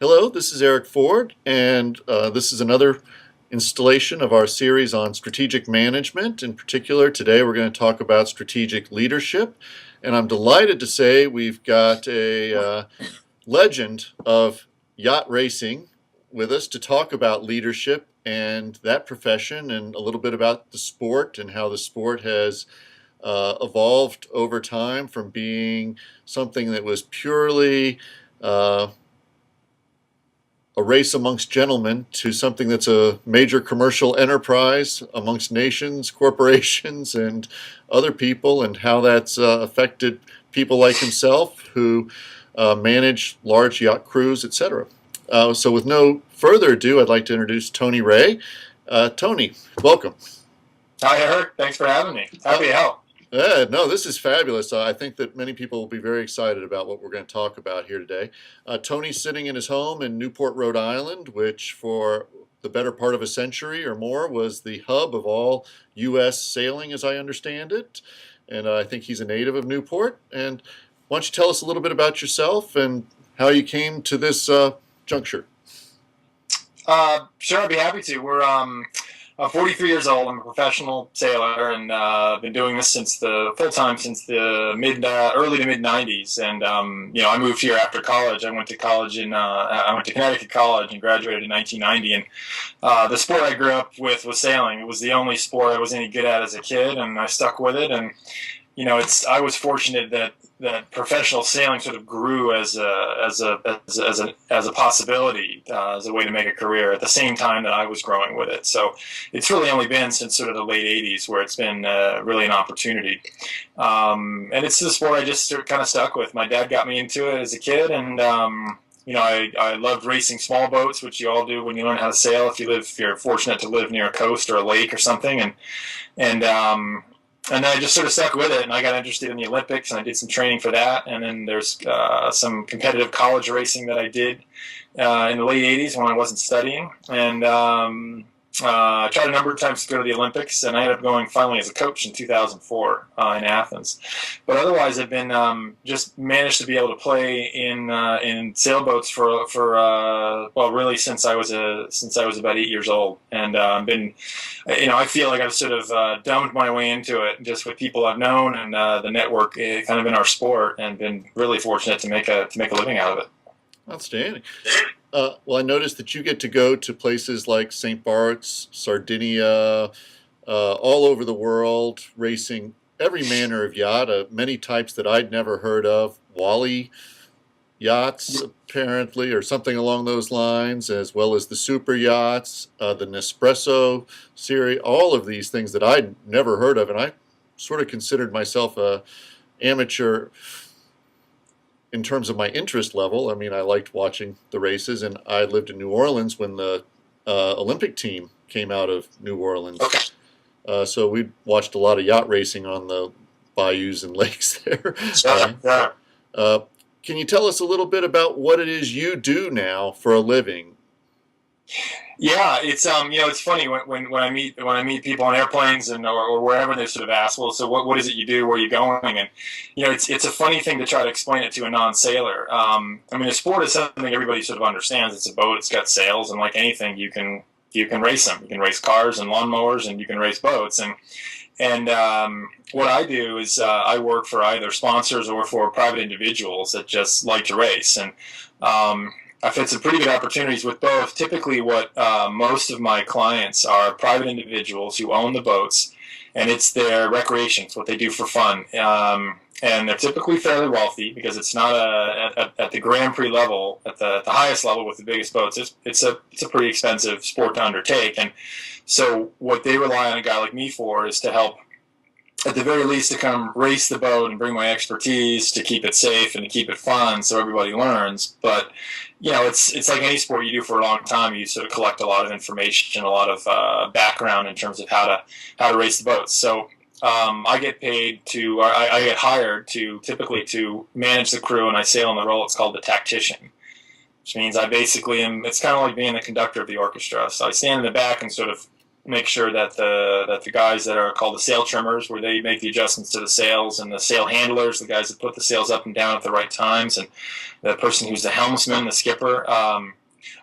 Hello, this is Eric Ford, and this is another installation of our series on strategic management. In particular, today we're going to talk about strategic leadership, and I'm delighted to say we've got a legend of yacht racing with us to talk about leadership and that profession, and a little bit about the sport and how the sport has evolved over time from being something that was purely a race amongst gentlemen to something that's a major commercial enterprise amongst nations, corporations, and other people, and how that's affected people like himself who manage large yacht crews, etc. So with no further ado, I'd like to introduce Tony Rey. Tony, welcome. Hi, Eric. Thanks for having me. Happy to help. No, this is fabulous. I think that many people will be very excited about what we're going to talk about here today. Tony's sitting in his home in Newport, Rhode Island, which for the better part of a century or more was the hub of all U.S. sailing, as I understand it. And I think he's a native of Newport. And why don't you tell us a little bit about yourself and how you came to this juncture? Sure, I'd be happy to. I'm 43 years old. I'm a professional sailor, and been doing this full time since the early to mid 90s. And I moved here after college. I went to Connecticut College and graduated in 1990. And the sport I grew up with was sailing. It was the only sport I was any good at as a kid, and I stuck with it. And I was fortunate that professional sailing sort of grew as a possibility, as a way to make a career at the same time that I was growing with it. So it's really only been since sort of the late 80s where it's been really an opportunity. And it's the sport I just kind of stuck with. My dad got me into it as a kid, and I loved racing small boats, which you all do when you learn how to sail. If you're fortunate to live near a coast or a lake or something, and I just sort of stuck with it, and I got interested in the Olympics, and I did some training for that. And then there's some competitive college racing that I did in the late 80s when I wasn't studying. And I tried a number of times to go to the Olympics, and I ended up going finally as a coach in 2004 in Athens. But otherwise, I've been just managed to be able to play in sailboats for really since I was about 8 years old, and I feel like I've sort of dumbed my way into it just with people I've known and the network kind of in our sport, and been really fortunate to make a living out of it. Outstanding. Well, I noticed that you get to go to places like St. Bart's, Sardinia, all over the world, racing every manner of yacht, many types that I'd never heard of, Wally yachts, apparently, or something along those lines, as well as the super yachts, the Nespresso series, all of these things that I'd never heard of. And I sort of considered myself a amateur in terms of my interest level. I mean, I liked watching the races, and I lived in New Orleans when the Olympic team came out of New Orleans. Okay. So we watched a lot of yacht racing on the bayous and lakes there. Can you tell us a little bit about what it is you do now for a living? Yeah, it's it's funny when I meet people on airplanes or wherever, they sort of ask, well, so what is it you do? Where are you going? And it's a funny thing to try to explain it to a non-sailor. A sport is something everybody sort of understands. It's a boat. It's got sails, and like anything, you can race them. You can race cars and lawnmowers, and you can race boats. And what I do is I work for either sponsors or for private individuals that just like to race. And I've had some pretty good opportunities with both. Typically what most of my clients are private individuals who own the boats, and it's their recreation. It's what they do for fun. And they're typically fairly wealthy because it's not at the Grand Prix level, at the highest level with the biggest boats. It's a pretty expensive sport to undertake. And so what they rely on a guy like me for is to help, at the very least, to come race the boat and bring my expertise to keep it safe and to keep it fun so everybody learns. But it's like any sport you do for a long time. You sort of collect a lot of information, a lot of background in terms of how to race the boats. So I get hired typically to manage the crew, and I sail in the role. It's called the tactician, which means I basically am. It's kind of like being the conductor of the orchestra. So I stand in the back and sort of make sure that the guys that are called the sail trimmers, where they make the adjustments to the sails, and the sail handlers, the guys that put the sails up and down at the right times, and the person who's the helmsman, the skipper.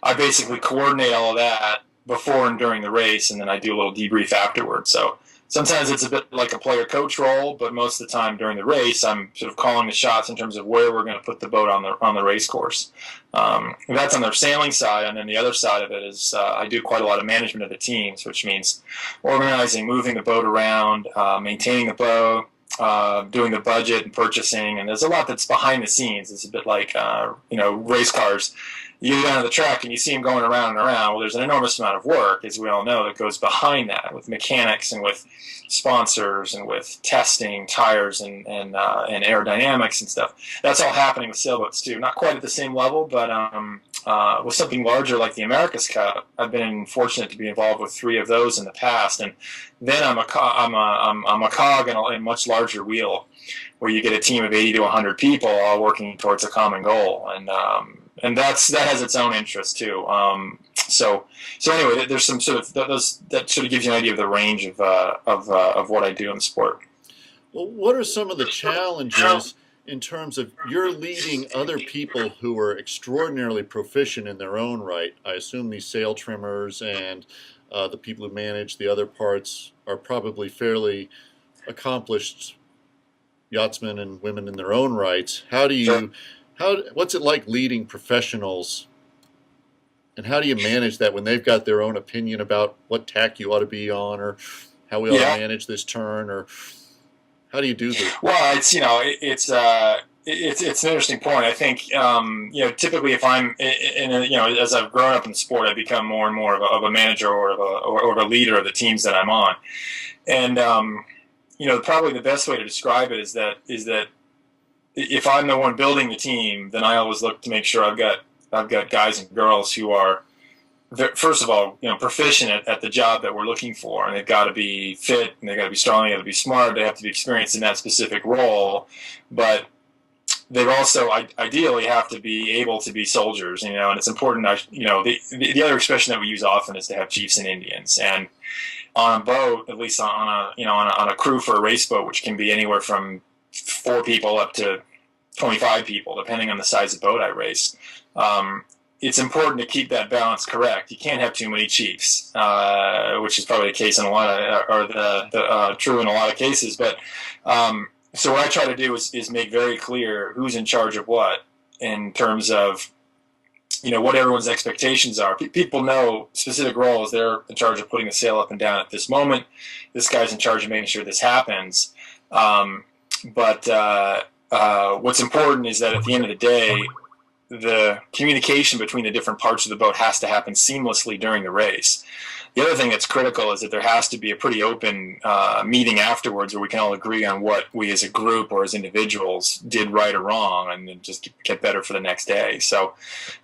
I basically coordinate all of that before and during the race, and then I do a little debrief afterwards. So sometimes it's a bit like a player coach role, but most of the time during the race, I'm sort of calling the shots in terms of where we're going to put the boat on the race course. That's on the sailing side, and then the other side of it is I do quite a lot of management of the teams, which means organizing, moving the boat around, maintaining the boat, doing the budget and purchasing, and there's a lot that's behind the scenes. It's a bit like race cars. You get on the track and you see them going around and around. Well, there's an enormous amount of work, as we all know, that goes behind that, with mechanics and with sponsors and with testing tires and aerodynamics and stuff. That's all happening with sailboats too. Not quite at the same level, but with something larger like the America's Cup, I've been fortunate to be involved with 3 of those in the past, and then I'm a cog in a much larger wheel, where you get a team of 80 to 100 people all working towards a common goal, and that has its own interest too. So anyway, there's some sort of that sort of gives you an idea of the range of what I do in the sport. Well, what are some of the challenges in terms of you're leading other people who are extraordinarily proficient in their own right? I assume these sail trimmers and the people who manage the other parts are probably fairly accomplished yachtsmen and women in their own rights. What's it like leading professionals, and how do you manage that when they've got their own opinion about what tack you ought to be on, or how we ought to manage this turn, or how do you do that? Well, it's an interesting point. I think typically if I'm as I've grown up in the sport, I become more and more of a manager or of a leader of the teams that I'm on, and probably the best way to describe it is that if I'm the one building the team, then I always look to make sure I've got guys and girls who are, first of all, proficient at the job that we're looking for, and they've got to be fit, and they've got to be strong, they got to be smart, they have to be experienced in that specific role, but they also ideally have to be able to be soldiers, and it's important. The other expression that we use often is to have chiefs and Indians, and on a boat, at least on a crew for a race boat, which can be anywhere from 4 people up to 25 people, depending on the size of boat I race. It's important to keep that balance correct. You can't have too many chiefs, which is probably the case in a lot of, true in a lot of cases. But so what I try to do is make very clear who's in charge of what in terms of what everyone's expectations are. People know specific roles. They're in charge of putting the sail up and down at this moment. This guy's in charge of making sure this happens. But what's important is that at the end of the day, the communication between the different parts of the boat has to happen seamlessly during the race. The other thing that's critical is that there has to be a pretty open meeting afterwards where we can all agree on what we as a group or as individuals did right or wrong, and then just get better for the next day. So,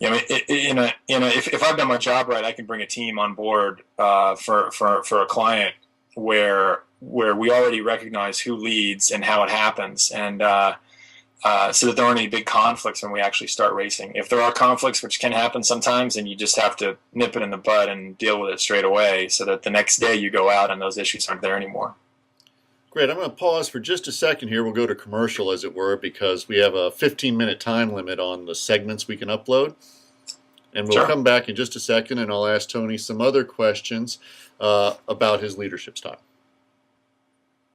if I've done my job right, I can bring a team on board for a client where we already recognize who leads and how it happens, and so that there aren't any big conflicts when we actually start racing. If there are conflicts, which can happen sometimes, then you just have to nip it in the bud and deal with it straight away so that the next day you go out and those issues aren't there anymore. Great. I'm going to pause for just a second here. We'll go to commercial, as it were, because we have a 15-minute time limit on the segments we can upload. And we'll come back in just a second, and I'll ask Tony some other questions about his leadership style.